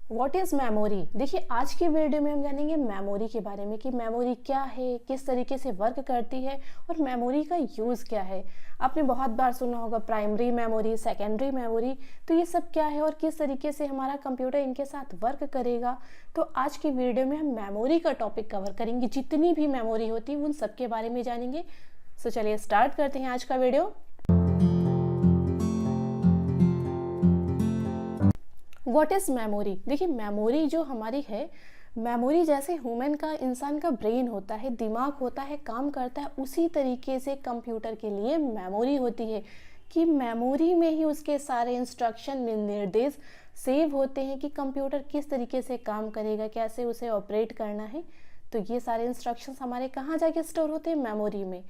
What is memory. देखिए आज की वीडियो में हम जानेंगे मेमोरी के बारे में कि मेमोरी क्या है, किस तरीके से वर्क करती है और मेमोरी का यूज़ क्या है। आपने बहुत बार सुना होगा प्राइमरी मेमोरी, सेकेंडरी मेमोरी। तो ये सब क्या है और किस तरीके से हमारा कंप्यूटर इनके साथ वर्क करेगा। तो आज की वीडियो में हम मेमोरी का टॉपिक कवर करेंगे, जितनी भी मेमोरी होती है उन सब के बारे में जानेंगे। सो चलिए स्टार्ट करते हैं आज का वीडियो। What is memory. देखिए मेमोरी जो हमारी है, मेमोरी जैसे ह्यूमन का, इंसान का ब्रेन होता है, दिमाग होता है, काम करता है, उसी तरीके से कंप्यूटर के लिए मेमोरी होती है कि मेमोरी में ही उसके सारे इंस्ट्रक्शन निर्देश सेव होते हैं कि कंप्यूटर किस तरीके से काम करेगा, कैसे उसे ऑपरेट करना है। तो ये सारे इंस्ट्रक्शंस हमारे कहाँ जाके स्टोर होते हैं? मेमोरी में।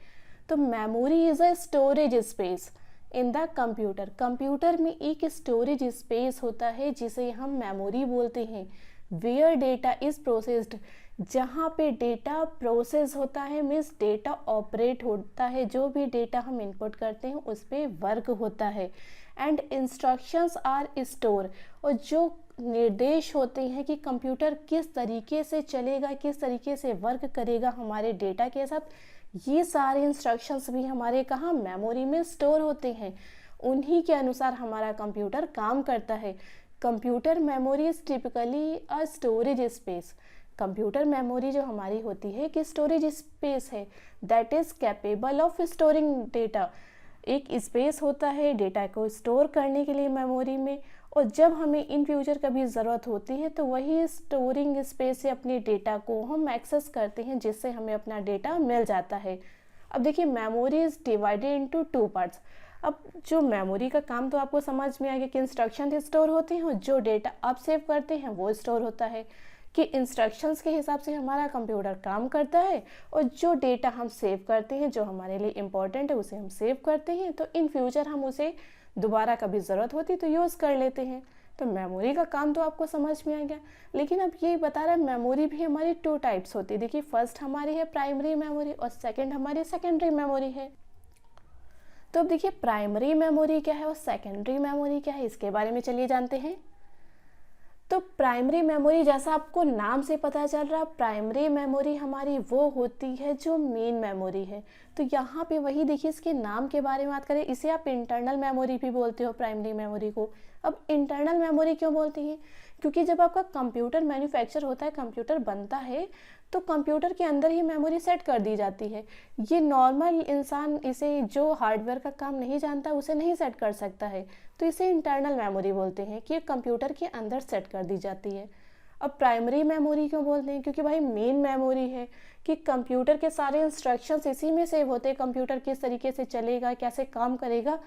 तो memory is a storage space in the computer. Computer में एक स्टोरेज स्पेस होता है जिसे हम मेमोरी बोलते हैं। वेयर डेटा इज प्रोसेस्ड, जहाँ पे डेटा प्रोसेस होता है, मीन्स डेटा ऑपरेट होता है, जो भी डेटा हम इनपुट करते हैं उस पर वर्क होता है। एंड इंस्ट्रक्शंस आर स्टोर, और जो निर्देश होते हैं कि कंप्यूटर किस तरीके से चलेगा, किस तरीके से वर्क करेगा हमारे डेटा के साथ, ये सारे इंस्ट्रक्शंस भी हमारे कहाँ? मेमोरी में स्टोर होते हैं। उन्हीं के अनुसार हमारा कंप्यूटर काम करता है। Computer memory is typically a storage space. Computer memory जो हमारी होती है कि स्टोरेज स्पेस है that is capable of storing data. एक स्पेस होता है डेटा को स्टोर करने के लिए मेमोरी में, और जब हमें इन फ्यूचर कभी ज़रूरत होती है तो वही स्टोरिंग स्पेस से अपने डेटा को हम एक्सेस करते हैं, जिससे हमें अपना डेटा मिल जाता है। अब देखिए memory is divided into two parts. अब जो मेमोरी का काम तो आपको समझ में आ गया कि इंस्ट्रक्शन स्टोर होते हैं और जो डेटा आप सेव करते हैं वो स्टोर होता है, कि इंस्ट्रक्शंस के हिसाब से हमारा कंप्यूटर काम करता है, और जो डेटा हम सेव करते हैं, जो हमारे लिए इम्पोर्टेंट है, उसे हम सेव करते हैं, तो इन फ्यूचर हम उसे दोबारा कभी ज़रूरत होती तो यूज़ कर लेते हैं। तो मेमोरी का काम तो आपको समझ में आ गया। लेकिन अब ये बता रहा है मेमोरी भी हमारी टू टाइप्स होती है। देखिए फर्स्ट हमारी है प्राइमरी मेमोरी और सेकेंड हमारी सेकेंडरी मेमोरी है। तो अब देखिए प्राइमरी मेमोरी क्या है और सेकेंडरी मेमोरी क्या है, इसके बारे में चलिए जानते हैं। तो प्राइमरी मेमोरी, जैसा आपको नाम से पता चल रहा, प्राइमरी मेमोरी हमारी वो होती है जो मेन मेमोरी है। तो यहाँ पे वही देखिए इसके नाम के बारे में बात करें, इसे आप इंटरनल मेमोरी भी बोलते हो प्राइमरी मेमोरी को। अब इंटरनल मेमोरी क्यों बोलते हैं? क्योंकि जब आपका कंप्यूटर मैन्युफैक्चर होता है, कंप्यूटर बनता है, तो कंप्यूटर के अंदर ही मेमोरी सेट कर दी जाती है। ये नॉर्मल इंसान इसे, जो हार्डवेयर का काम नहीं जानता, उसे नहीं सेट कर सकता है। तो इसे इंटरनल मेमोरी बोलते हैं कि ये कंप्यूटर के अंदर सेट कर दी जाती है। अब प्राइमरी मेमोरी क्यों बोलते हैं? क्योंकि भाई मेन मेमोरी है कि कंप्यूटर के सारे इंस्ट्रक्शंस इसी में सेव होते हैं। कंप्यूटर किस तरीके से चलेगा, कैसे काम करेगा,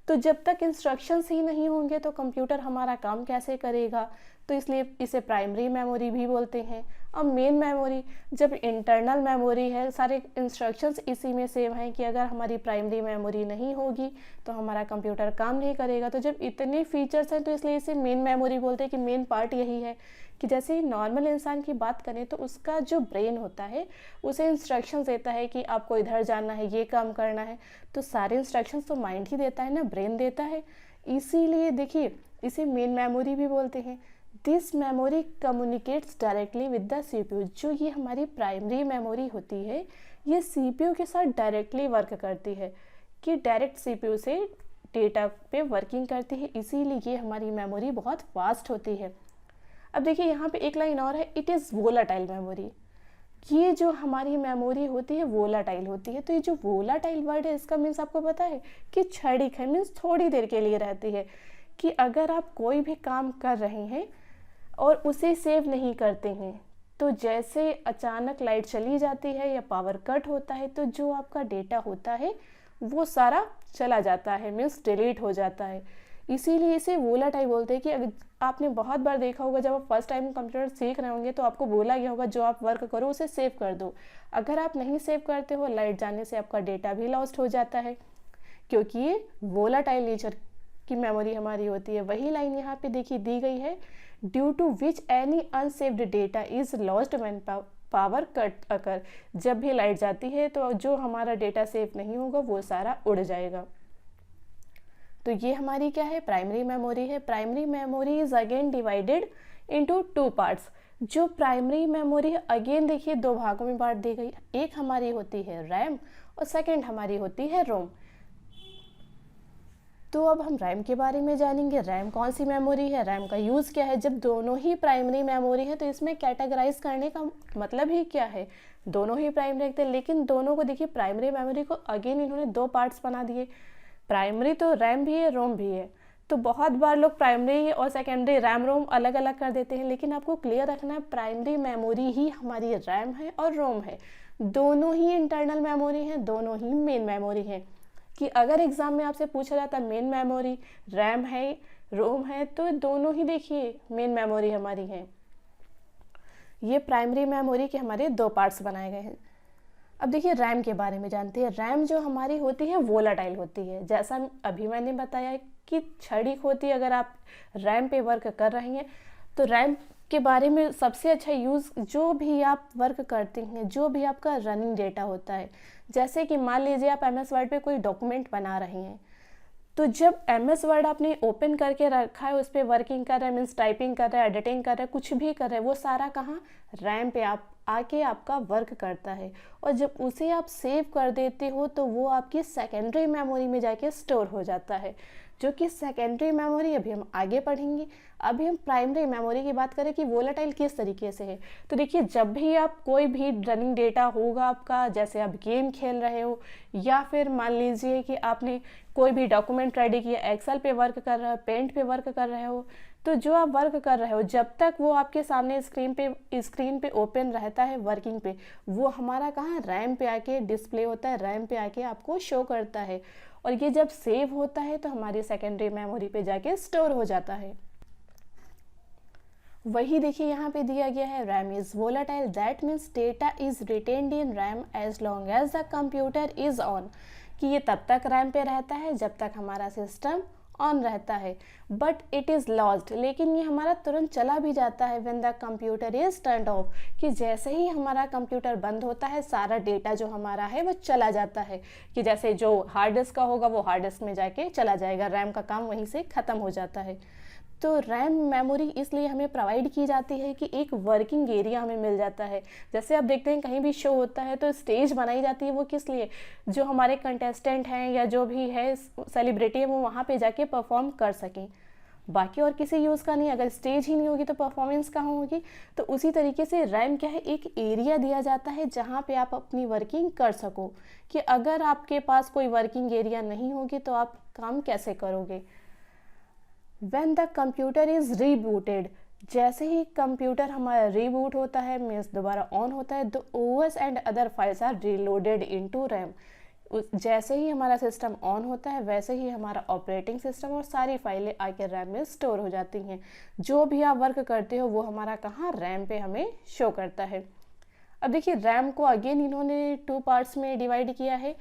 तो जब तक इंस्ट्रक्शंस ही नहीं होंगे तो कंप्यूटर हमारा काम कैसे करेगा। तो इसलिए इसे प्राइमरी मेमोरी भी बोलते हैं। अब मेन मेमोरी, जब इंटरनल मेमोरी है, सारे इंस्ट्रक्शंस इसी में सेव हैं कि अगर हमारी प्राइमरी मेमोरी नहीं होगी तो हमारा कंप्यूटर काम नहीं करेगा। तो जब इतने फीचर्स हैं तो इसलिए इसे मेन मेमोरी बोलते हैं कि मेन पार्ट यही है कि जैसे नॉर्मल इंसान की बात करें तो उसका जो ब्रेन होता है उसे इंस्ट्रक्शंस देता है कि आपको इधर जाना है, ये काम करना है। तो सारे इंस्ट्रक्शंस तो माइंड ही देता है ना, ब्रेन देता है। इसीलिए देखिए इसे मेन मेमोरी भी बोलते हैं। This memory communicates directly with the CPU. जो ये हमारी प्राइमरी मेमोरी होती है, ये सीपीयू के साथ डायरेक्टली वर्क करती है, कि डायरेक्ट सीपीयू से डेटा पे वर्किंग करती है। इसीलिए ये हमारी मेमोरी बहुत फास्ट होती है। अब देखिए यहाँ पे एक लाइन और है, इट इज़ वोलाटाइल मेमोरी। ये जो हमारी मेमोरी होती है वोलाटाइल होती है। तो ये जो वोलाटाइल वर्ड है, इसका मीन्स आपको पता है कि क्षणिक है, मीन्स थोड़ी देर के लिए रहती है। कि अगर आप कोई भी काम कर रहे हैं और उसे सेव नहीं करते हैं, तो जैसे अचानक लाइट चली जाती है या पावर कट होता है, तो जो आपका डेटा होता है वो सारा चला जाता है, मीन्स डिलीट हो जाता है। इसीलिए इसे वोलाटाइल बोलते हैं। कि अगर आपने बहुत बार देखा होगा, जब आप फर्स्ट टाइम कंप्यूटर सीख रहे होंगे तो आपको बोला गया होगा जो आप वर्क करो उसे सेव कर दो। अगर आप नहीं सेव करते हो, लाइट जाने से आपका डेटा भी लॉस्ट हो जाता है, क्योंकि ये वोलाटाइल नेचर की मेमोरी हमारी होती है। वही लाइन यहाँ पे देखिए दी गई है, due to which any unsaved data is lost when power cut occur. जब भी लाइट जाती है तो जो हमारा डेटा सेव नहीं होगा वो सारा उड़ जाएगा। तो ये हमारी क्या है, प्राइमरी मेमोरी है। Primary memory is again divided into 2 parts. जो प्राइमरी मेमोरी है अगेन देखिए 2 भागों में बांट दी गई। एक हमारी होती है रैम और सेकंड हमारी होती है रोम। तो अब हम रैम के बारे में जानेंगे। रैम कौन सी मेमोरी है, रैम का यूज़ क्या है। जब दोनों ही प्राइमरी मेमोरी है तो इसमें कैटेगराइज करने का मतलब ही क्या है, दोनों ही प्राइमरी रखते हैं, लेकिन दोनों को देखिए प्राइमरी मेमोरी को अगेन इन्होंने 2 पार्ट्स बना दिए। प्राइमरी तो रैम भी है, रोम भी है। तो बहुत बार लोग प्राइमरी और सेकेंडरी रैम रोम अलग अलग कर देते हैं, लेकिन आपको क्लियर रखना है प्राइमरी मेमोरी ही हमारी रैम है और रोम है। दोनों ही इंटरनल मेमोरी हैं, दोनों ही मेन मेमोरी हैं। कि अगर एग्जाम में आपसे पूछा जाता मेन मेमोरी रैम है रोम है, तो दोनों ही देखिए मेन मेमोरी हमारी है। ये प्राइमरी मेमोरी के हमारे 2 पार्ट्स बनाए गए हैं। अब देखिए रैम के बारे में जानते हैं। रैम जो हमारी होती है वोलाटाइल होती है, जैसा अभी मैंने बताया कि क्षणिक होती है। अगर आप रैम पे वर्क कर रहे हैं तो रैम के बारे में सबसे अच्छा यूज़, जो भी आप वर्क करते हैं, जो भी आपका रनिंग डेटा होता है, जैसे कि मान लीजिए आप MS वर्ड पे कोई डॉक्यूमेंट बना रहे हैं, तो जब MS वर्ड आपने ओपन करके रखा है, उस पर वर्किंग कर रहे हैं, मीन्स टाइपिंग कर रहे हैं, एडिटिंग कर रहे हैं, कुछ भी कर रहे हैं, वो सारा कहाँ, रैम पे आप आके आपका वर्क करता है। और जब उसे आप सेव कर देते हो तो वो आपकी सेकेंडरी मेमोरी में जाके स्टोर हो जाता है, जो कि सेकेंडरी मेमोरी अभी हम आगे पढ़ेंगे। अभी हम प्राइमरी मेमोरी की बात करें कि वोलेटाइल किस तरीके से है। तो देखिए जब भी आप कोई भी रनिंग डेटा होगा आपका, जैसे आप गेम खेल रहे हो या फिर मान लीजिए कि आपने कोई भी डॉक्यूमेंट रेडी किया, एक्सेल पे वर्क कर रहे हो, पेंट पे वर्क कर रहे हो, तो जो आप वर्क कर रहे हो जब तक वो आपके सामने स्क्रीन पे ओपन रहता है वर्किंग पे, वो हमारा कहाँ, रैम पे आके डिस्प्ले होता है, रैम पे आके आपको शो करता है। और ये जब सेव होता है तो हमारी सेकेंडरी मेमोरी पे जाके स्टोर हो जाता है। वही देखिए यहाँ पे दिया गया है, RAM is volatile, that means data is retained in RAM as long as the computer is on, कि ये तब तक रैम पे रहता है जब तक हमारा सिस्टम ऑन रहता है। बट इट इज़ लॉस्ट, लेकिन ये हमारा तुरंत चला भी जाता है when the computer is turned of, कि जैसे ही हमारा कंप्यूटर बंद होता है सारा डेटा जो हमारा है वो चला जाता है। कि जैसे जो हार्ड डिस्क का होगा वो हार्ड डिस्क में जाके चला जाएगा, रैम का काम वहीं से ख़त्म हो जाता है। तो रैम मेमोरी इसलिए हमें प्रोवाइड की जाती है कि एक वर्किंग एरिया हमें मिल जाता है। जैसे आप देखते हैं कहीं भी शो होता है तो स्टेज बनाई जाती है, वो किस लिए, जो हमारे कंटेस्टेंट हैं या जो भी है सेलिब्रिटी है वो वहाँ पे जाके परफॉर्म कर सकें, बाकी और किसी यूज़ का नहीं। अगर स्टेज ही नहीं होगी तो परफॉर्मेंस कहाँ होगी। तो उसी तरीके से रैम क्या है, एक एरिया दिया जाता है जहाँ पे आप अपनी वर्किंग कर सको, कि अगर आपके पास कोई वर्किंग एरिया नहीं होगी तो आप काम कैसे करोगे। When the computer is rebooted, जैसे ही कंप्यूटर हमारा रीबूट होता है, मीन्स दोबारा ऑन होता है, the OS and other files are reloaded into RAM. जैसे ही हमारा सिस्टम ऑन होता है वैसे ही हमारा ऑपरेटिंग सिस्टम और सारी फाइलें आके रैम में स्टोर हो जाती हैं। जो भी आप वर्क करते हो वो हमारा कहाँ, रैम पे हमें शो करता है। अब देखिए रैम को अगेन इन्होंने 2 पार्ट्स में डिवाइड किया है।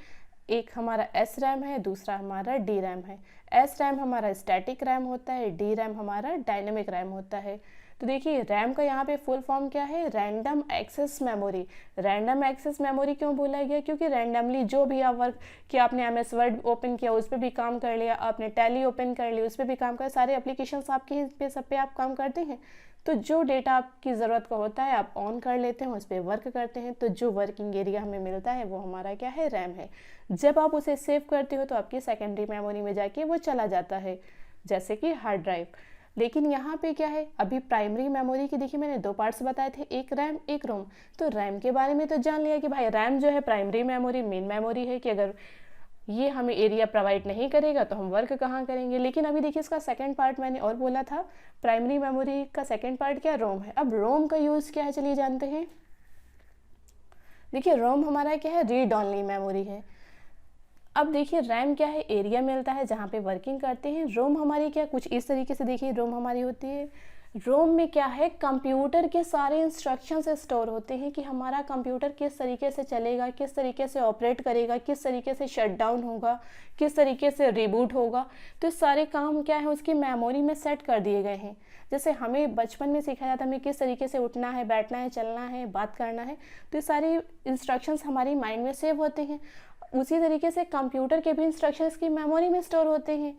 एक हमारा एस रैम है, दूसरा हमारा डी रैम है। एस रैम हमारा स्टैटिक रैम होता है, डी रैम हमारा डायनेमिक रैम होता है। तो देखिए रैम का यहाँ पे फुल फॉर्म क्या है, random access memory. Random access memory क्यों बोला गया, क्योंकि रैंडमली जो भी आप वर्क कि आपने MS वर्ड ओपन किया उस पर भी काम कर लिया, आपने टैली ओपन कर लिया उस पर भी काम कर, सारे एप्लीकेशंस आपके पे सब पे आप काम करते हैं। तो जो डेटा आपकी ज़रूरत का होता है आप ऑन कर लेते हैं, उस पर वर्क करते हैं। तो जो वर्किंग एरिया हमें मिलता है वो हमारा क्या है, रैम है। जब आप उसे सेव करते हो तो आपकी सेकेंडरी मेमोरी में जाके वो चला जाता है, जैसे कि हार्ड ड्राइव। लेकिन यहाँ पे क्या है, अभी प्राइमरी मेमोरी की देखिए मैंने 2 पार्ट्स बताए थे, एक रैम एक रोम। तो रैम के बारे में तो जान लिया कि भाई रैम जो है प्राइमरी मेमोरी मेन मेमोरी है, कि अगर ये हमें एरिया प्रोवाइड नहीं करेगा तो हम वर्क कहाँ करेंगे। लेकिन अभी देखिए इसका सेकंड पार्ट मैंने और बोला था, प्राइमरी मेमोरी का सेकंड पार्ट क्या, रोम है। अब रोम का यूज़ क्या है चलिए जानते हैं। देखिए रोम हमारा क्या है, रीड ऑनली मेमोरी है। अब देखिए रैम क्या है, एरिया मिलता है जहाँ पे वर्किंग करते हैं। रोम हमारी क्या, कुछ इस तरीके से देखिए रोम हमारी होती है। रोम में क्या है, कंप्यूटर के सारे इंस्ट्रक्शंस स्टोर होते हैं कि हमारा कंप्यूटर किस तरीके से चलेगा, किस तरीके से ऑपरेट करेगा, किस तरीके से शट डाउन होगा, किस तरीके से रिबूट होगा। तो सारे काम क्या है उसकी मेमोरी में सेट कर दिए गए हैं। जैसे हमें बचपन में सिखाया जाता है हमें किस तरीके से उठना है, बैठना है, चलना है, बात करना है। तो ये सारे इंस्ट्रक्शंस हमारी माइंड में सेव होते हैं। उसी तरीके से कंप्यूटर के भी इंस्ट्रक्शंस की मेमोरी में स्टोर होते हैं।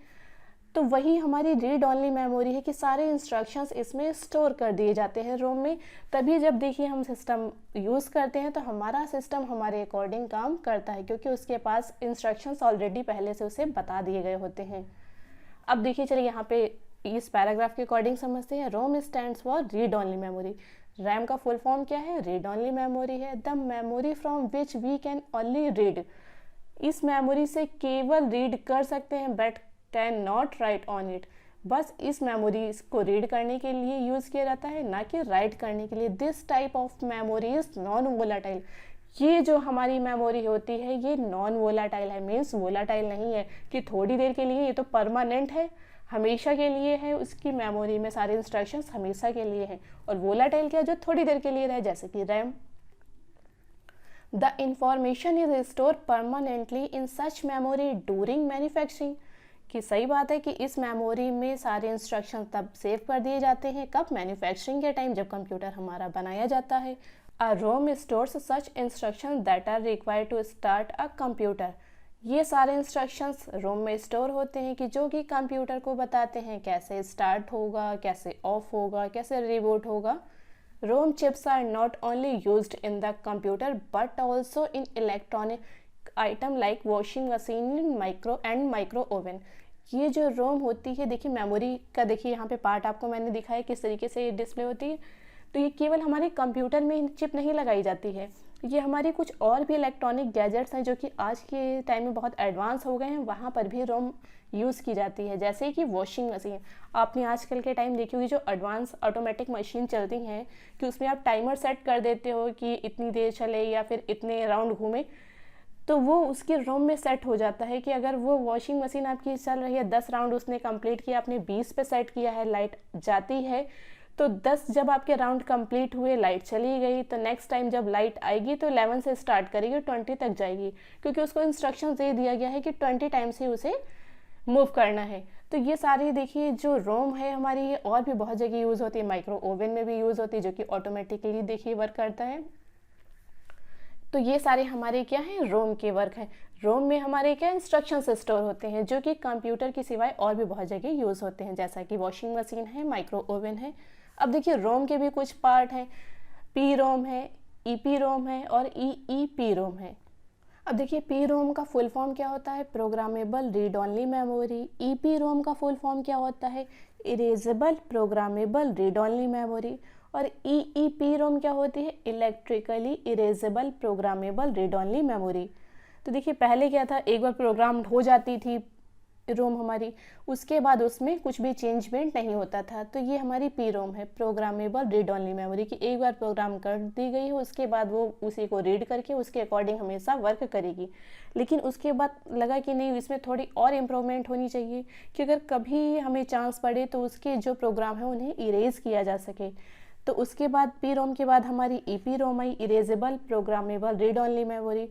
तो वही हमारी रीड ऑनली मेमोरी है कि सारे इंस्ट्रक्शंस इसमें स्टोर कर दिए जाते हैं रोम में। तभी जब देखिए हम सिस्टम यूज़ करते हैं तो हमारा सिस्टम हमारे अकॉर्डिंग काम करता है, क्योंकि उसके पास इंस्ट्रक्शंस ऑलरेडी पहले से उसे बता दिए गए होते हैं। अब देखिए चलिए यहाँ पे इस पैराग्राफ के अकॉर्डिंग समझते हैं। ROM stands for read only memory. RAM का फुल फॉर्म क्या है? रीड ऑनली मेमोरी है। The memory from which we can only read. इस मेमोरी से केवल रीड कर सकते हैं but can not write on it. बस इस मेमोरी को रीड करने के लिए यूज़ किया जाता है, ना कि राइट करने के लिए। This type of memory is non volatile. ये जो हमारी मेमोरी होती है ये नॉन वोलाटाइल है, मीन्स वोलाटाइल नहीं है कि थोड़ी देर के लिए, ये तो परमानेंट है, हमेशा के लिए है। उसकी मेमोरी में सारे इंस्ट्रक्शंस हमेशा के लिए हैं। और वोलाटाइल क्या, जो थोड़ी देर के लिए रहे, जैसे कि RAM. The information is store permanently in such memory during manufacturing. कि सही बात है कि इस मेमोरी में सारे इंस्ट्रक्शन तब सेव कर दिए जाते हैं, कब? मैन्युफैक्चरिंग के टाइम, जब कंप्यूटर हमारा बनाया जाता है। A ROM stores such instruction that are required to start a computer. ये सारे इंस्ट्रक्शंस रोम में स्टोर होते हैं कि जो कि कंप्यूटर को बताते हैं कैसे स्टार्ट होगा, कैसे ऑफ होगा, कैसे रिबूट होगा। ROM chips are not only used in the computer but also in electronic item like washing machine micro oven. ये जो रोम होती है, देखिए मेमोरी का देखिए यहाँ पे पार्ट आपको मैंने दिखाया किस तरीके से डिस्प्ले होती है। तो ये केवल हमारे कंप्यूटर में चिप नहीं लगाई जाती है, ये हमारी कुछ और भी इलेक्ट्रॉनिक गैजेट्स हैं जो कि आज के टाइम में बहुत एडवांस हो गए हैं, वहाँ पर भी रोम यूज़ की जाती है। जैसे कि वॉशिंग मशीन, आपने आजकल के टाइम देखी होगी जो एडवांस ऑटोमेटिक मशीन चलती हैं कि उसमें आप टाइमर सेट कर देते हो कि इतनी देर चले या फिर इतने राउंड घूमे, तो वो उसके रोम में सेट हो जाता है कि अगर वो वॉशिंग मशीन आपकी चल रही है, 10 राउंड उसने कंप्लीट किया, आपने 20 पे सेट किया है, लाइट जाती है, तो 10 जब आपके राउंड कंप्लीट हुए, लाइट चली गई, तो नेक्स्ट टाइम जब लाइट आएगी तो 11 से स्टार्ट करेगी, 20 तक जाएगी, क्योंकि उसको इंस्ट्रक्शन दे दिया गया है कि 20 टाइम्स ही उसे मूव करना है। तो ये सारी देखिए जो रोम है हमारी, ये और भी बहुत जगह यूज़ होती है। माइक्रो ओवन में भी यूज़ होती है जो कि ऑटोमेटिकली देखिए वर्क करता है। तो ये सारे हमारे क्या हैं? रोम के वर्क हैं। रोम में हमारे क्या इंस्ट्रक्शंस स्टोर होते हैं जो कि कंप्यूटर के सिवाय और भी बहुत जगह यूज़ होते हैं, जैसा कि वॉशिंग मशीन है, माइक्रो ओवन है। अब देखिए रोम के भी कुछ पार्ट हैं, पी रोम है, ईपी रोम है और ईईपी रोम है। अब देखिए पी रोम का फुल फॉर्म क्या होता है? Programmable read only memory. EPROM का फुल फॉर्म क्या होता है? Erasable programmable read only memory. और ईईपी रोम क्या होती है? Electrically erasable programmable read only memory. तो देखिए पहले क्या था, एक बार प्रोग्राम हो जाती थी रोम हमारी, उसके बाद उसमें कुछ भी चेंजमेंट नहीं होता था। तो ये हमारी पी रोम है, प्रोग्रामेबल रीड ऑनली मेमोरी, की एक बार प्रोग्राम कर दी गई हो, उसके बाद वो उसी को रीड करके उसके अकॉर्डिंग हमेशा वर्क करेगी। लेकिन उसके बाद लगा कि नहीं, इसमें थोड़ी और इम्प्रूवमेंट होनी चाहिए कि अगर कभी हमें चांस पड़े तो उसके जो प्रोग्राम है उन्हें इरेज किया जा सके। तो उसके बाद पी रोम के बाद हमारी ईपी रोम आई, erasable programmable read only memory.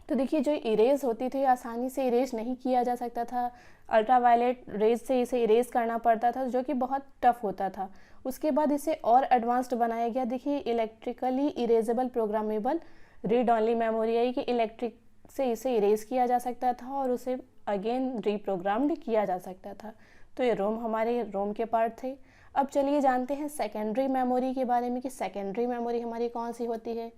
तो देखिए जो इरेज होती थी आसानी से इरेज नहीं किया जा सकता था, अल्ट्रावायलेट रेज से इसे इरेज करना पड़ता था जो कि बहुत टफ होता था। उसके बाद इसे और एडवांस्ड बनाया गया। देखिए electrically erasable programmable read only memory आई कि इलेक्ट्रिक से इसे इरेज किया जा सकता था और उसे अगेन रीप्रोग्राम्ड किया जा सकता था। तो ये रोम हमारे रोम के पार्ट थे। अब चलिए जानते हैं सेकेंडरी मेमोरी के बारे में कि सेकेंडरी मेमोरी हमारी कौन सी होती है।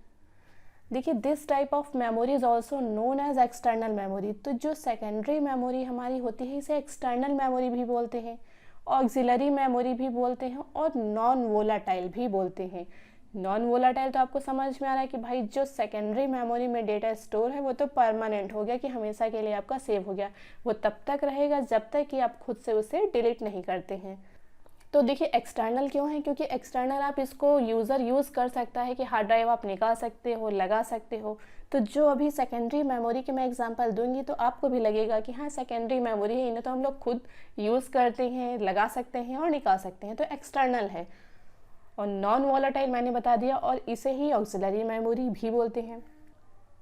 देखिए this type of memory is also known as external memory. तो जो सेकेंडरी मेमोरी हमारी होती है इसे एक्सटर्नल मेमोरी भी बोलते हैं, ऑक्सिलरी मेमोरी भी बोलते हैं और नॉन वोलाटाइल भी बोलते हैं। नॉन वोलाटाइल तो आपको समझ में आ रहा है कि भाई जो सेकेंडरी मेमोरी में डेटा स्टोर है वो तो परमानेंट हो गया, कि हमेशा के लिए आपका सेव हो गया, वो तब तक रहेगा जब तक कि आप खुद से उसे डिलीट नहीं करते हैं। तो देखिए एक्सटर्नल क्यों है? क्योंकि एक्सटर्नल आप इसको यूज़र यूज़ कर सकता है कि हार्ड ड्राइव आप निकाल सकते हो, लगा सकते हो। तो जो अभी सेकेंडरी मेमोरी के मैं एग्जांपल दूंगी तो आपको भी लगेगा कि हाँ सेकेंडरी मेमोरी है, इन्हें तो हम लोग खुद यूज़ करते हैं, लगा सकते हैं और निकाल सकते हैं, तो एक्सटर्नल है। और नॉन वोलेटाइल मैंने बता दिया, और इसे ही ऑक्सिलरी मेमोरी भी बोलते हैं।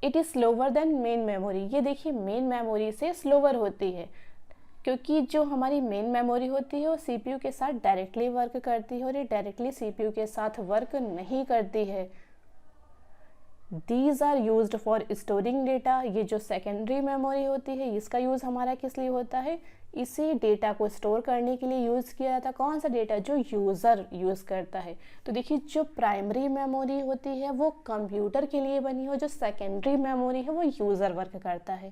It is slower than main memory. ये देखिए मेन मेमोरी से स्लोवर होती है, क्योंकि जो हमारी मेन मेमोरी होती है वो सीपीयू के साथ डायरेक्टली वर्क करती है और ये डायरेक्टली सीपीयू के साथ वर्क नहीं करती है। These are used for storing data. ये जो सेकेंडरी मेमोरी होती है इसका यूज़ हमारा किस लिए होता है, इसी डेटा को स्टोर करने के लिए यूज़ किया जाता है। कौन सा डेटा, जो यूज़र यूज़ करता है। तो देखिए जो प्राइमरी मेमोरी होती है वो कंप्यूटर के लिए बनी हो, जो सेकेंडरी मेमोरी है वो यूज़र वर्क करता है।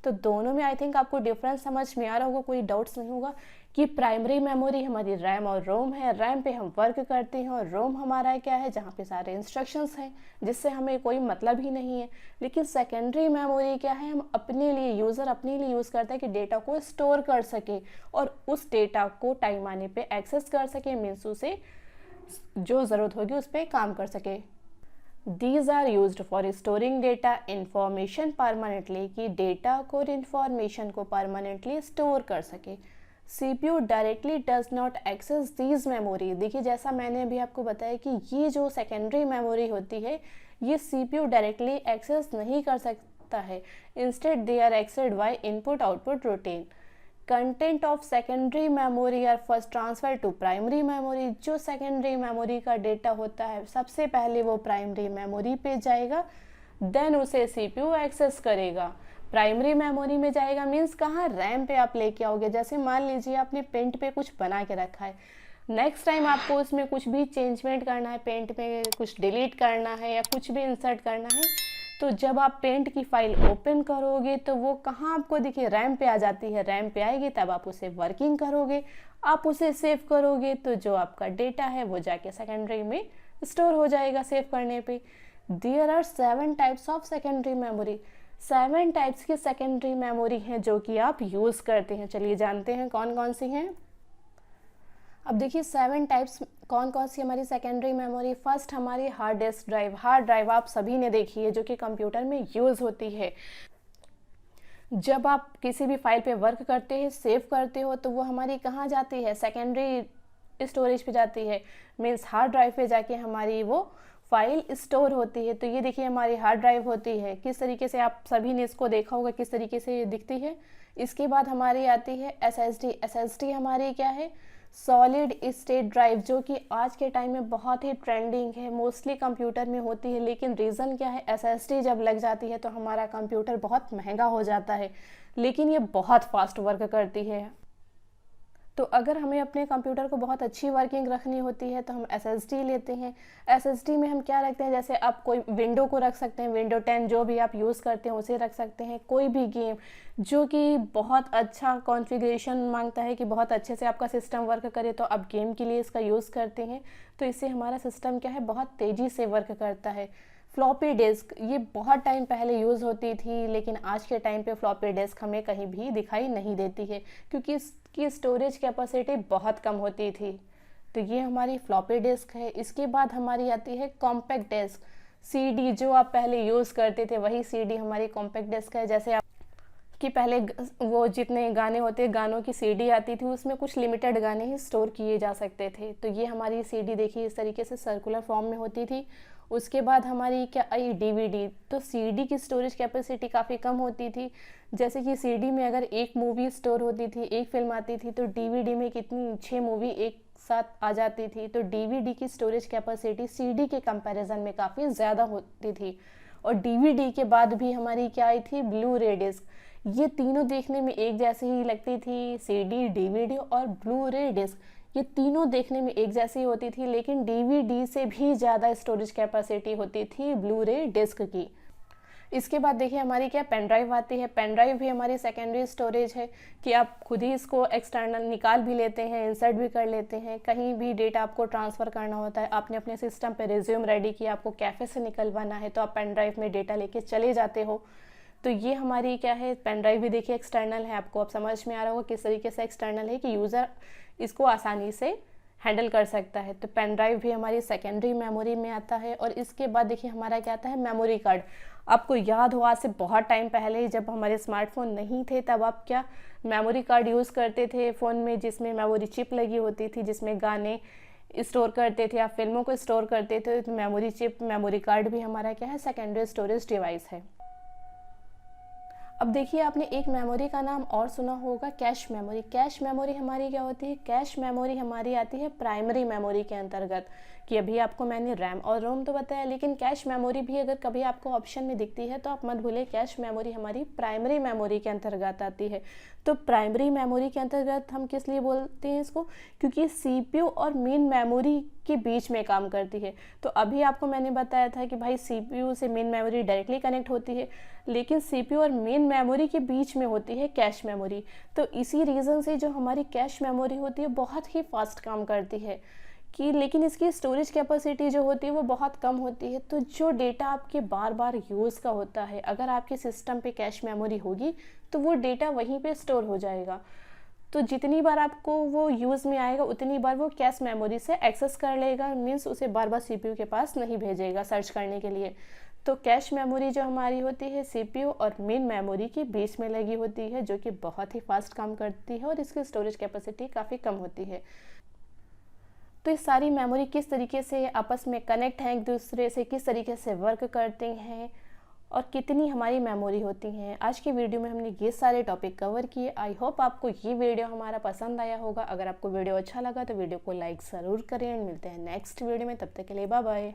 तो दोनों में आई थिंक आपको डिफरेंस समझ में आ रहा होगा, कोई डाउट्स नहीं होगा कि प्राइमरी मेमोरी हमारी रैम और रोम है, रैम पे हम वर्क करते हैं, और रोम हमारा क्या है जहाँ पे सारे इंस्ट्रक्शंस हैं जिससे हमें कोई मतलब ही नहीं है। लेकिन सेकेंडरी मेमोरी क्या है, हम अपने लिए, यूज़र अपने लिए यूज़ करता है कि डेटा को स्टोर कर सके और उस डेटा को टाइम आने पे एक्सेस कर सके, मीन्स उसे जो ज़रूरत होगी उस पर काम कर सके। These are used for storing data information permanently, कि डेटा को और इंफॉर्मेशन को परमानेंटली स्टोर कर सके। CPU directly does not access these memory. देखिए जैसा मैंने अभी आपको बताया कि ये जो सेकेंडरी मेमोरी होती है ये CPU डायरेक्टली एक्सेस नहीं कर सकता है, instead they are accessed by input output routine. Content of secondary memory are first transfer to primary memory. जो सेकेंडरी मेमोरी का डेटा होता है सबसे पहले वो प्राइमरी मेमोरी पे जाएगा, देन उसे CPU एक्सेस करेगा। प्राइमरी मेमोरी में जाएगा मीन्स कहाँ, रैम पे आप लेके आओगे। जैसे मान लीजिए आपने पेंट पे कुछ बना के रखा है, नेक्स्ट टाइम आपको उसमें कुछ भी चेंजमेंट करना है, पेंट पे कुछ डिलीट करना है या कुछ भी इंसर्ट करना है, तो जब आप पेंट की फाइल ओपन करोगे तो वो कहाँ आपको देखिए रैम पे आ जाती है। रैम पे आएगी तब आप उसे वर्किंग करोगे, आप उसे सेव करोगे, तो जो आपका डेटा है वो जाके सेकेंडरी में स्टोर हो जाएगा सेव करने पे। There are 7 types of secondary memory. 7 types की सेकेंडरी मेमोरी हैं जो कि आप यूज़ करते हैं। चलिए जानते हैं कौन कौन सी हैं। अब देखिए 7 टाइप्स कौन कौन सी हमारी सेकेंडरी मेमोरी। फर्स्ट हमारी hard disk drive. Hard drive आप सभी ने देखी है जो कि कंप्यूटर में यूज़ होती है। जब आप किसी भी फाइल पे वर्क करते हैं, सेव करते हो, तो वो हमारी कहाँ जाती है, सेकेंडरी स्टोरेज पे जाती है, मीन्स हार्ड ड्राइव पे जाके हमारी वो फाइल स्टोर होती है। तो ये देखिए हमारी हार्ड ड्राइव होती है, किस तरीके से आप सभी ने इसको देखा होगा किस तरीके से ये दिखती है। इसके बाद हमारी आती है SSD। SSD हमारी क्या है, सॉलिड स्टेट ड्राइव, जो कि आज के टाइम में बहुत ही ट्रेंडिंग है, मोस्टली कंप्यूटर में होती है। लेकिन रीज़न क्या है, SSD जब लग जाती है तो हमारा कंप्यूटर बहुत महंगा हो जाता है, लेकिन ये बहुत फास्ट वर्क करती है। तो अगर हमें अपने कंप्यूटर को बहुत अच्छी वर्किंग रखनी होती है तो हम SSD लेते हैं। SSD में हम क्या रखते हैं, जैसे आप कोई विंडो को रख सकते हैं, विंडो 10 जो भी आप यूज़ करते हैं उसे रख सकते हैं। कोई भी गेम जो कि बहुत अच्छा कॉन्फ़िगरेशन मांगता है कि बहुत अच्छे से आपका सिस्टम वर्क करे, तो आप गेम के लिए इसका यूज़ करते हैं। तो इससे हमारा सिस्टम क्या है, बहुत तेज़ी से वर्क करता है। फ्लॉपी डिस्क, ये बहुत टाइम पहले यूज़ होती थी, लेकिन आज के टाइम पे फ्लॉपी डिस्क हमें कहीं भी दिखाई नहीं देती है क्योंकि इसकी स्टोरेज कैपेसिटी बहुत कम होती थी। तो ये हमारी फ्लॉपी डिस्क है। इसके बाद हमारी आती है कॉम्पैक्ट डिस्क। CD जो आप पहले यूज़ करते थे वही CD हमारी कॉम्पैक्ट डिस्क है। जैसे आप कि पहले वो जितने गाने होते, गानों की CD आती थी, उसमें कुछ लिमिटेड गाने ही स्टोर किए जा सकते थे। तो ये हमारी CD देखिए इस तरीके से सर्कुलर फॉर्म में होती थी। उसके बाद हमारी क्या आई, DVD। तो CD की स्टोरेज कैपेसिटी काफ़ी कम होती थी। जैसे कि CD में अगर एक मूवी स्टोर होती थी, एक फिल्म आती थी, तो DVD में कितनी 6 मूवी एक साथ आ जाती थी। तो DVD की स्टोरेज कैपेसिटी CD के कंपैरिजन में काफ़ी ज़्यादा होती थी। और DVD के बाद भी हमारी क्या आई थी, ब्लू रे डिस्क। ये तीनों देखने में एक जैसी ही लगती थी, CD, DVD और ब्लू रे डिस्क, ये तीनों देखने में एक जैसी होती थी, लेकिन DVD से भी ज़्यादा स्टोरेज कैपेसिटी होती थी ब्लू रे डिस्क की। इसके बाद देखिए हमारी क्या पेन ड्राइव आती है। पेन ड्राइव भी हमारी सेकेंडरी स्टोरेज है कि आप खुद ही इसको एक्सटर्नल निकाल भी लेते हैं, इंसर्ट भी कर लेते हैं। कहीं भी डेटा आपको ट्रांसफ़र करना होता है, आपने अपने सिस्टम पे रिज्यूम रेडी किया, आपको कैफ़े से निकलवाना है, तो आप पेन ड्राइव में डेटा लेके चले जाते हो। तो ये हमारी क्या है, पेन ड्राइव भी देखिए एक्सटर्नल है। आपको अब समझ में आ रहा होगा किस तरीके से एक्सटर्नल है कि यूज़र इसको आसानी से हैंडल कर सकता है। तो पेन ड्राइव भी हमारी सेकेंडरी मेमोरी में आता है। और इसके बाद देखिए हमारा क्या आता है, मेमोरी कार्ड। आपको याद हो आज से बहुत टाइम पहले जब हमारे स्मार्टफोन नहीं थे तब आप क्या मेमोरी कार्ड यूज़ करते थे फ़ोन में, जिसमें मेमोरी चिप लगी होती थी, जिसमें गाने स्टोर करते थे, आप फिल्मों को स्टोर करते थे। तो मेमोरी चिप, मेमोरी कार्ड भी हमारा क्या है, सेकेंडरी स्टोरेज डिवाइस है। अब देखिए, आपने एक मेमोरी का नाम और सुना होगा, कैश मेमोरी। कैश मेमोरी हमारी क्या होती है? कैश मेमोरी हमारी आती है प्राइमरी मेमोरी के अंतर्गत, कि अभी आपको मैंने रैम और रोम तो बताया, लेकिन कैश मेमोरी भी अगर कभी आपको ऑप्शन में दिखती है तो आप मत भूलिए, कैश मेमोरी हमारी प्राइमरी मेमोरी के अंतर्गत आती है। तो प्राइमरी मेमोरी के अंतर्गत हम किस लिए बोलते हैं इसको? क्योंकि सीपीयू और मेन मेमोरी के बीच में काम करती है। तो अभी आपको मैंने बताया था कि भाई सीपीयू से मेन मेमोरी डायरेक्टली कनेक्ट होती है, लेकिन सीपीयू और मेन मेमोरी के बीच में होती है कैश मेमोरी। तो इसी रीज़न से जो हमारी कैश मेमोरी होती है बहुत ही फास्ट काम करती है, कि लेकिन इसकी स्टोरेज कैपेसिटी जो होती है वो बहुत कम होती है। तो जो डेटा आपके बार बार यूज़ का होता है, अगर आपके सिस्टम पे कैश मेमोरी होगी तो वो डेटा वहीं पे स्टोर हो जाएगा। तो जितनी बार आपको वो यूज़ में आएगा उतनी बार वो कैश मेमोरी से एक्सेस कर लेगा, मीन्स उसे बार बार सीपीयू के पास नहीं भेजेगा सर्च करने के लिए। तो कैश मेमोरी जो हमारी होती है सीपीयू और मेन मेमोरी के बीच में लगी होती है, जो कि बहुत ही फास्ट काम करती है और इसकी स्टोरेज कैपेसिटी काफ़ी कम होती है। तो ये सारी मेमोरी किस तरीके से आपस में कनेक्ट हैं एक दूसरे से, किस तरीके से वर्क करते हैं और कितनी हमारी मेमोरी होती हैं, आज की वीडियो में हमने ये सारे टॉपिक कवर किए। आई होप आपको ये वीडियो हमारा पसंद आया होगा। अगर आपको वीडियो अच्छा लगा तो वीडियो को लाइक ज़रूर करें। मिलते हैं नेक्स्ट वीडियो में, तब तक के लिए बाय बाय।